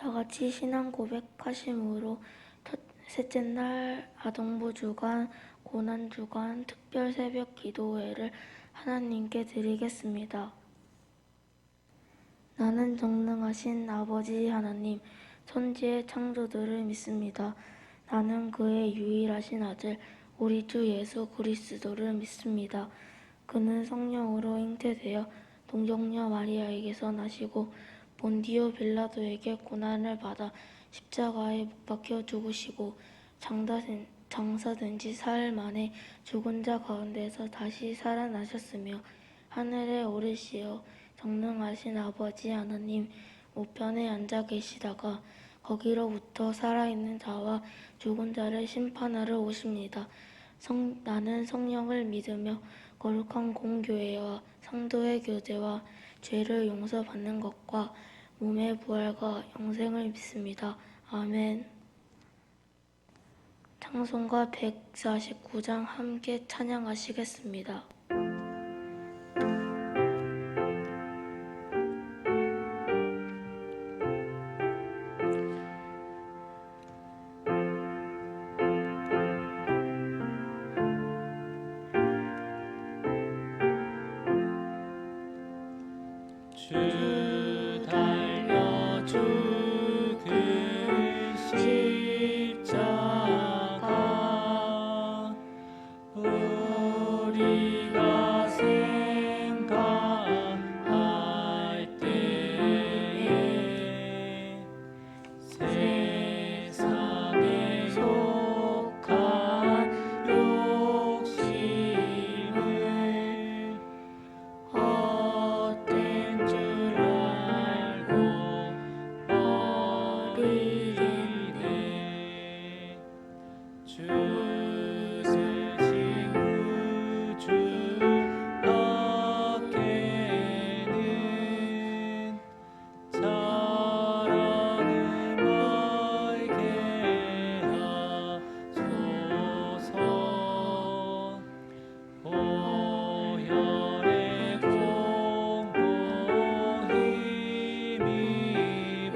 다같이 신앙 고백하심으로 셋째 날 아동부 주간, 고난 주간, 특별 새벽 기도회를 하나님께 드리겠습니다. 나는 전능하신 아버지 하나님, 천지의 창조주를 믿습니다. 나는 그의 유일하신 아들, 우리 주 예수 그리스도를 믿습니다. 그는 성령으로 잉태되어 동정녀 마리아에게서 나시고 본디오 빌라도에게 고난을 받아 십자가에 못 박혀 죽으시고 장사된 지 사흘 만에 죽은 자 가운데서 다시 살아나셨으며 하늘에 오르시어 전능하신 아버지 하나님 우편에 앉아 계시다가 거기로부터 살아있는 자와 죽은 자를 심판하러 오십니다. 나는 성령을 믿으며 거룩한 공교회와 성도의 교제와 죄를 용서받는 것과 몸의 부활과 영생을 믿습니다. 아멘. 찬송가 149장 함께 찬양하시겠습니다. 주 달려 죽은 십자가 우리가 생각할 때에 세상에 속한 욕심을 헛된 줄 알고 버리리네. 주 세신 구주 어깨는 자랑을 멀게 하소서. 보혈의 공로 힘입어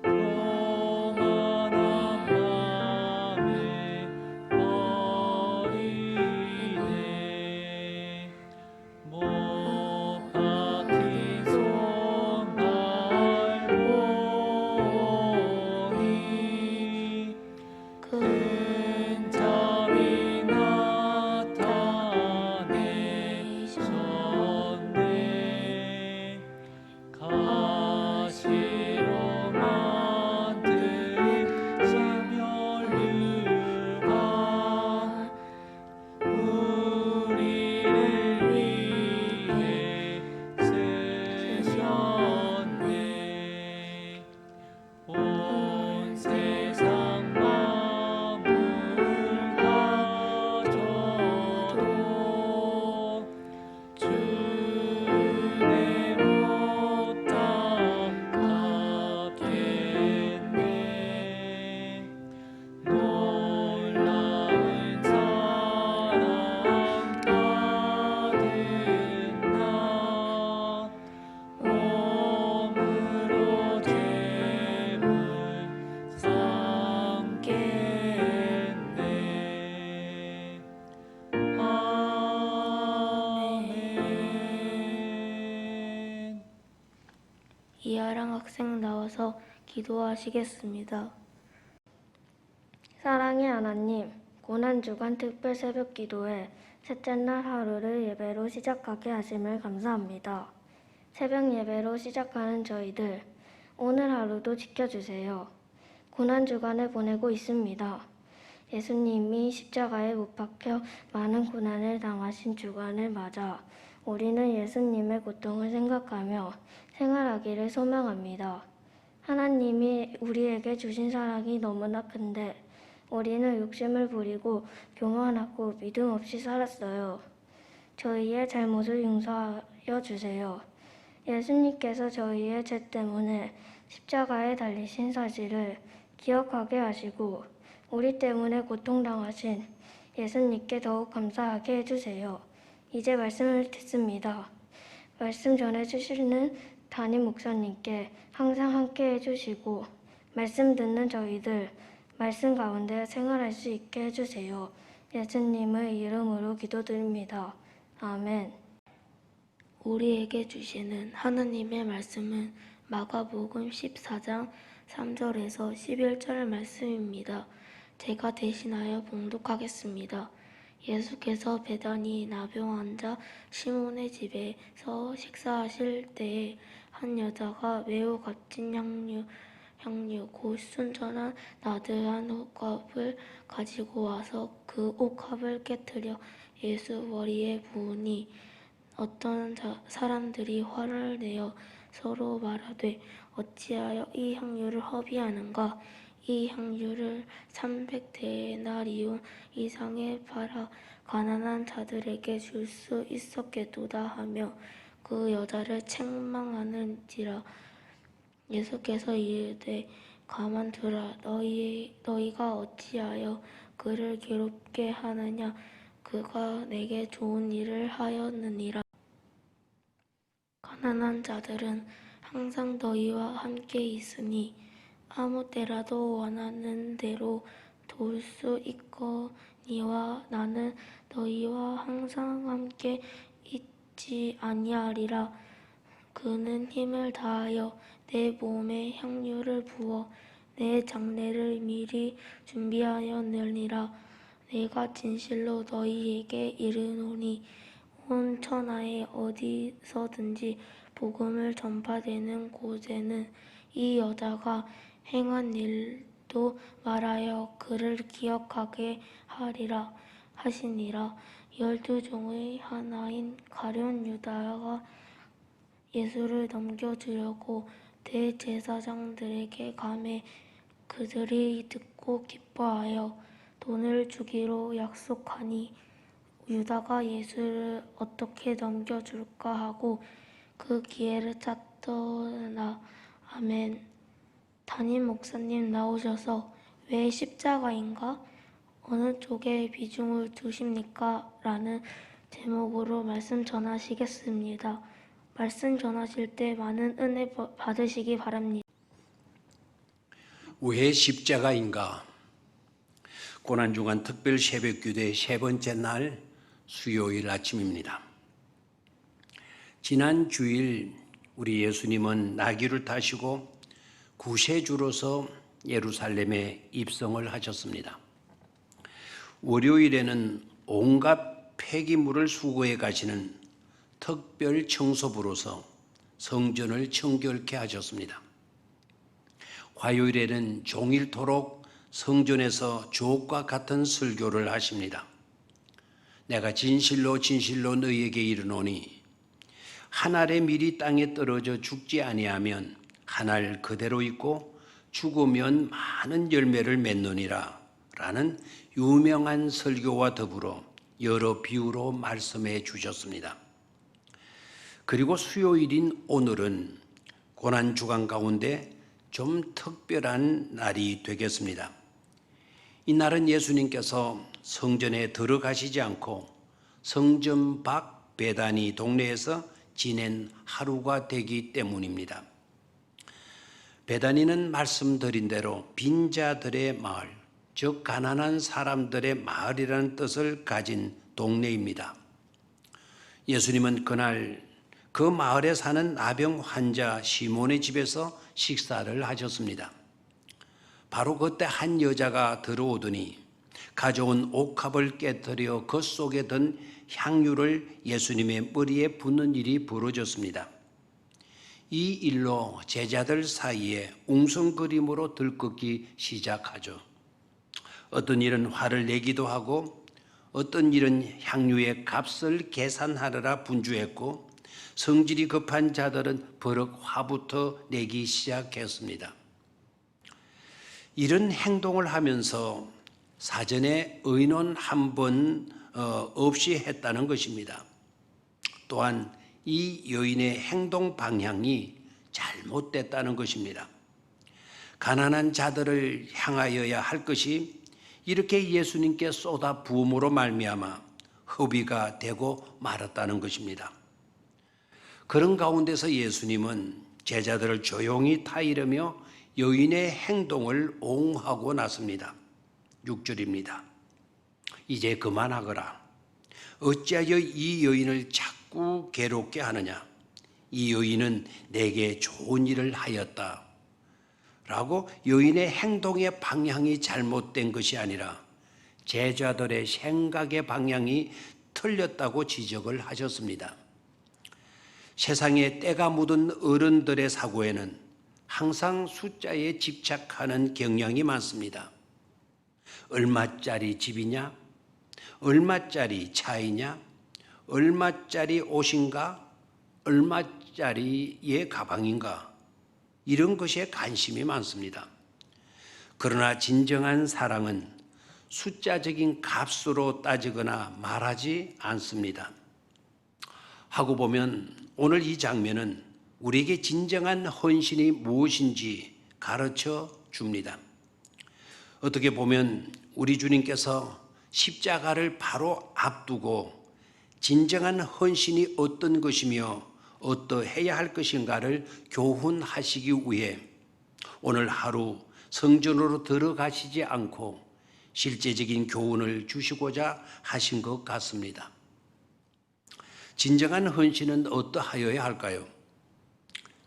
교만한 맘에 버리네. 못 박힌 손발 보니 큰 잠이 나타내셨네. 가시로 만든 신면류가 우리를 위해 쓰셨네. 온 세상 만물 가져도 주내 못 갚겠네. 놀라운 사랑 받은 나 몸으로 죄물 삼겠네. 아멘. 이하랑 학생 나와서 기도하시겠습니다. 사랑의 하나님, 고난주간 특별 새벽 기도회 셋째 날 하루를 예배로 시작하게 하심을 감사합니다. 새벽 예배로 시작하는 저희들, 오늘 하루도 지켜주세요. 고난주간을 보내고 있습니다. 예수님이 십자가에 못 박혀 많은 고난을 당하신 주간을 맞아 우리는 예수님의 고통을 생각하며 생활하기를 소망합니다. 하나님이 우리에게 주신 사랑이 너무나 큰데 우리는 욕심을 부리고 교만하고 믿음 없이 살았어요. 저희의 잘못을 용서하여 주세요. 예수님께서 저희의 죄 때문에 십자가에 달리신 사실을 기억하게 하시고 우리 때문에 고통당하신 예수님께 더욱 감사하게 해주세요. 이제 말씀을 듣습니다. 말씀 전해주시는 담임 목사님께 항상 함께 해주시고 말씀 듣는 저희들 말씀 가운데 생활할 수 있게 해주세요. 예수님의 이름으로 기도드립니다. 아멘. 우리에게 주시는 하느님의 말씀은 마가복음 14장 3절에서 11절 말씀입니다. 제가 대신하여 봉독하겠습니다. 예수께서 베다니 나병 환자 시몬의 집에서 식사하실 때에 한 여자가 매우 값진 향유 곧 순전한 나드한 옥합을 가지고 와서 그 옥합을 깨뜨려 예수 머리에 부으니 어떤 사람들이 화를 내어 서로 말하되 어찌하여 이 향유를 허비하는가? 이 향유를 300데나리온 이상에 팔아 가난한 자들에게 줄 수 있었겠도다 하며 그 여자를 책망하는지라. 예수께서 이르되 가만두라. 너희가 어찌하여 그를 괴롭게 하느냐? 그가 내게 좋은 일을 하였느니라. 가난한 자들은 항상 너희와 함께 있으니 아무 때라도 원하는 대로 도울 수 있거니와 나는 너희와 항상 함께 있지 아니하리라. 그는 힘을 다하여 내 몸에 향유를 부어 내 장례를 미리 준비하였느니라. 내가 진실로 너희에게 이르노니 온 천하에 어디서든지 복음을 전파되는 곳에는 이 여자가 행한 일도 말하여 그를 기억하게 하리라 하시니라. 12종의 하나인 가룟 유다가 예수를 넘겨주려고 대제사장들에게 가매 그들이 듣고 기뻐하여 돈을 주기로 약속하니 유다가 예수를 어떻게 넘겨줄까 하고 그 기회를 찾더라. 아멘. 담임 목사님 나오셔서 왜 십자가인가? 어느 쪽에 비중을 두십니까? 라는 제목으로 말씀 전하시겠습니다. 말씀 전하실 때 많은 은혜 받으시기 바랍니다. 왜 십자가인가? 고난주간 특별 새벽기도의 세 번째 날 수요일 아침입니다. 지난 주일 우리 예수님은 나귀를 타시고 구세주로서 예루살렘에 입성을 하셨습니다. 월요일에는 온갖 폐기물을 수거해 가시는 특별 청소부로서 성전을 청결케 하셨습니다. 화요일에는 종일토록 성전에서 주옥과 같은 설교를 하십니다. 내가 진실로 진실로 너희에게 이르노니 한 알의 밀이 땅에 떨어져 죽지 아니하면 한 알 그대로 있고 죽으면 많은 열매를 맺느니라 라는 유명한 설교와 더불어 여러 비유로 말씀해 주셨습니다. 그리고 수요일인 오늘은 고난주간 가운데 좀 특별한 날이 되겠습니다. 이 날은 예수님께서 성전에 들어가시지 않고 성전 밖 베다니 동네에서 지낸 하루가 되기 때문입니다. 베다니는 말씀드린 대로 빈자들의 마을, 즉 가난한 사람들의 마을이라는 뜻을 가진 동네입니다. 예수님은 그날 그 마을에 사는 나병 환자 시몬의 집에서 식사를 하셨습니다. 바로 그때 한 여자가 들어오더니 가져온 옥합을 깨뜨려 그 속에 든 향유를 예수님의 머리에 붓는 일이 벌어졌습니다. 이 일로 제자들 사이에 웅성거림으로 들끓기 시작하죠. 어떤 일은 화를 내기도 하고 어떤 일은 향유의 값을 계산하느라 분주했고 성질이 급한 자들은 버럭 화부터 내기 시작했습니다. 이런 행동을 하면서 사전에 의논 한 번 없이 했다는 것입니다. 또한 이 여인의 행동 방향이 잘못됐다는 것입니다. 가난한 자들을 향하여야 할 것이 이렇게 예수님께 쏟아 부음으로 말미암아 허비가 되고 말았다는 것입니다. 그런 가운데서 예수님은 제자들을 조용히 타이르며 여인의 행동을 옹호하고 났습니다. 6절입니다. 이제 그만하거라. 어찌하여 이 여인을 자꾸 괴롭게 하느냐? 이 여인은 내게 좋은 일을 하였다. 라고 여인의 행동의 방향이 잘못된 것이 아니라 제자들의 생각의 방향이 틀렸다고 지적을 하셨습니다. 세상에 때가 묻은 어른들의 사고에는 항상 숫자에 집착하는 경향이 많습니다. 얼마짜리 집이냐? 얼마짜리 차이냐? 얼마짜리 옷인가? 얼마짜리의 가방인가? 이런 것에 관심이 많습니다. 그러나 진정한 사랑은 숫자적인 값으로 따지거나 말하지 않습니다. 하고 보면 오늘 이 장면은 우리에게 진정한 헌신이 무엇인지 가르쳐 줍니다. 어떻게 보면 우리 주님께서 십자가를 바로 앞두고 진정한 헌신이 어떤 것이며 어떠해야 할 것인가를 교훈하시기 위해 오늘 하루 성전으로 들어가시지 않고 실제적인 교훈을 주시고자 하신 것 같습니다. 진정한 헌신은 어떠하여야 할까요?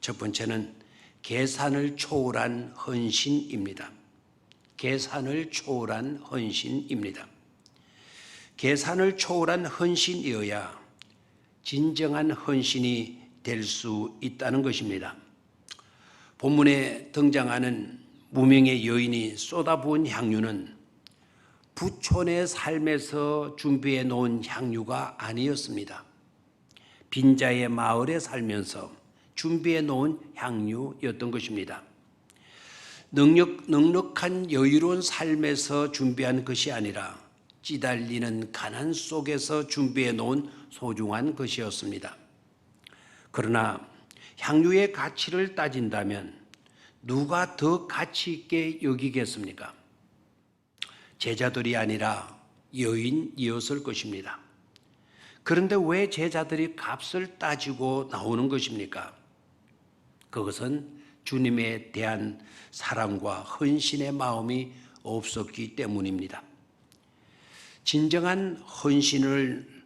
첫 번째는 계산을 초월한 헌신입니다. 계산을 초월한 헌신입니다. 계산을 초월한 헌신이어야 진정한 헌신이 될 수 있다는 것입니다. 본문에 등장하는 무명의 여인이 쏟아부은 향유는 부촌의 삶에서 준비해 놓은 향유가 아니었습니다. 빈자의 마을에 살면서 준비해 놓은 향유였던 것입니다. 넉넉한 여유로운 삶에서 준비한 것이 아니라 찌달리는 가난 속에서 준비해 놓은 소중한 것이었습니다. 그러나 향유의 가치를 따진다면 누가 더 가치 있게 여기겠습니까? 제자들이 아니라 여인이었을 것입니다. 그런데 왜 제자들이 값을 따지고 나오는 것입니까? 그것은 주님에 대한 사랑과 헌신의 마음이 없었기 때문입니다. 진정한 헌신은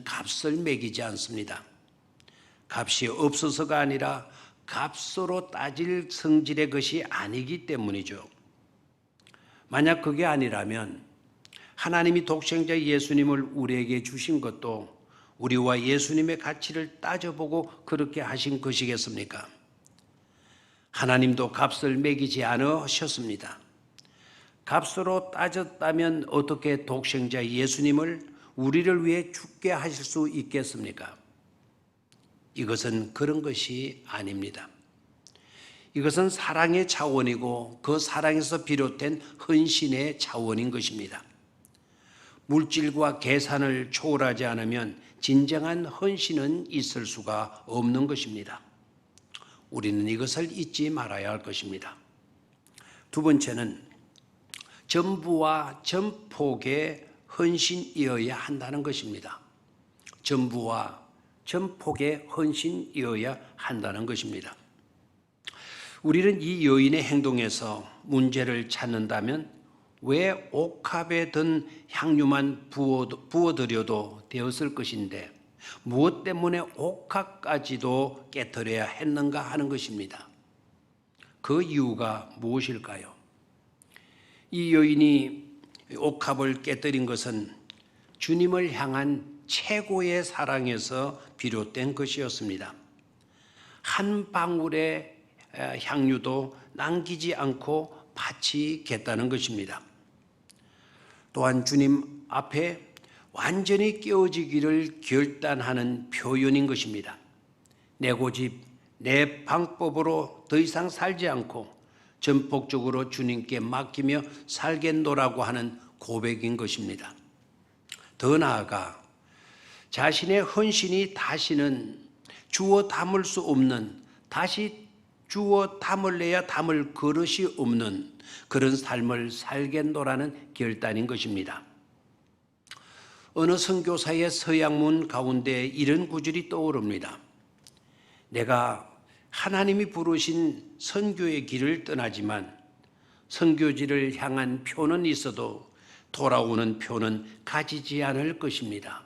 값을 매기지 않습니다. 값이 없어서가 아니라 값으로 따질 성질의 것이 아니기 때문이죠. 만약 그게 아니라면 하나님이 독생자 예수님을 우리에게 주신 것도 우리와 예수님의 가치를 따져보고 그렇게 하신 것이겠습니까? 하나님도 값을 매기지 않으셨습니다. 값으로 따졌다면 어떻게 독생자 예수님을 우리를 위해 죽게 하실 수 있겠습니까? 이것은 그런 것이 아닙니다. 이것은 사랑의 차원이고 그 사랑에서 비롯된 헌신의 차원인 것입니다. 물질과 계산을 초월하지 않으면 진정한 헌신은 있을 수가 없는 것입니다. 우리는 이것을 잊지 말아야 할 것입니다. 두 번째는 전부와 전폭의 헌신이어야 한다는 것입니다. 전부와 전폭의 헌신이어야 한다는 것입니다. 우리는 이 여인의 행동에서 문제를 찾는다면 왜 옥합에 든 향유만 부어드려도 되었을 것인데 무엇 때문에 옥합까지도 깨뜨려야 했는가 하는 것입니다. 그 이유가 무엇일까요? 이 여인이 옥합을 깨뜨린 것은 주님을 향한 최고의 사랑에서 비롯된 것이었습니다. 한 방울의 향유도 남기지 않고 바치겠다는 것입니다. 또한 주님 앞에 완전히 깨어지기를 결단하는 표현인 것입니다. 내 고집, 내 방법으로 더 이상 살지 않고 전폭적으로 주님께 맡기며 살겠노라고 하는 고백인 것입니다. 더 나아가 자신의 헌신이 다시는 주워 담을 수 없는, 다시 주워 담을래야 담을 그릇이 없는 그런 삶을 살겠노라는 결단인 것입니다. 어느 선교사의 서양문 가운데 이런 구절이 떠오릅니다. 내가 하나님이 부르신 선교의 길을 떠나지만 선교지를 향한 표는 있어도 돌아오는 표는 가지지 않을 것입니다.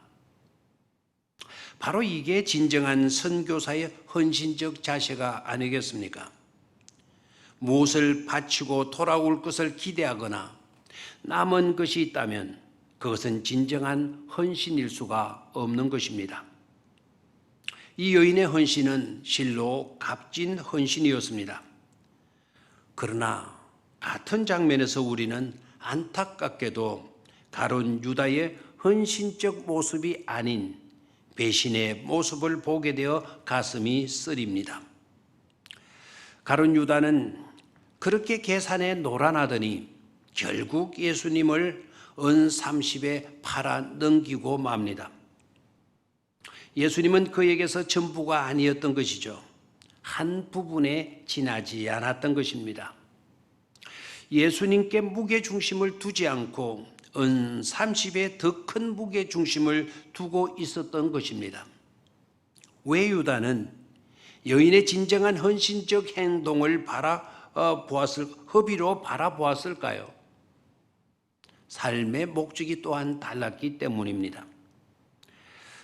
바로 이게 진정한 선교사의 헌신적 자세가 아니겠습니까? 무엇을 바치고 돌아올 것을 기대하거나 남은 것이 있다면 그것은 진정한 헌신일 수가 없는 것입니다. 이 여인의 헌신은 실로 값진 헌신이었습니다. 그러나 같은 장면에서 우리는 안타깝게도 가룟 유다의 헌신적 모습이 아닌 배신의 모습을 보게 되어 가슴이 쓰립니다. 가룟 유다는 그렇게 계산에 놀아나더니 결국 예수님을 은 30에 팔아 넘기고 맙니다. 예수님은 그에게서 전부가 아니었던 것이죠. 한 부분에 지나지 않았던 것입니다. 예수님께 무게중심을 두지 않고 은 30에 더 큰 무게중심을 두고 있었던 것입니다. 왜 유다는 여인의 진정한 헌신적 행동을 허비로 바라보았을까요? 삶의 목적이 또한 달랐기 때문입니다.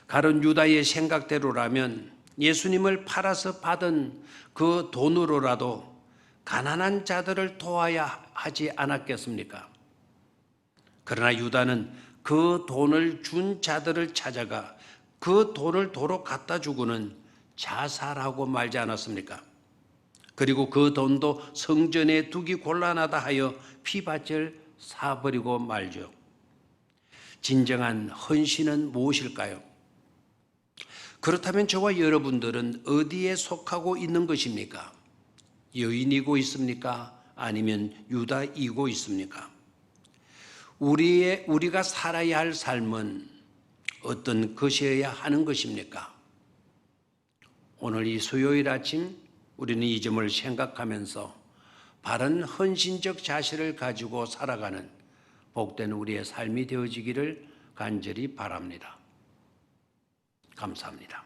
가룟 유다의 생각대로라면 예수님을 팔아서 받은 그 돈으로라도 가난한 자들을 도와야 하지 않았겠습니까? 그러나 유다는 그 돈을 준 자들을 찾아가 그 돈을 도로 갖다 주고는 자살하고 말지 않았습니까? 그리고 그 돈도 성전에 두기 곤란하다 하여 피밭을 사버리고 말죠. 진정한 헌신은 무엇일까요? 그렇다면 저와 여러분들은 어디에 속하고 있는 것입니까? 여인이고 있습니까? 아니면 유다이고 있습니까? 우리가 살아야 할 삶은 어떤 것이어야 하는 것입니까? 오늘 이 수요일 아침 우리는 이 점을 생각하면서 바른 헌신적 자세를 가지고 살아가는 복된 우리의 삶이 되어지기를 간절히 바랍니다. 감사합니다.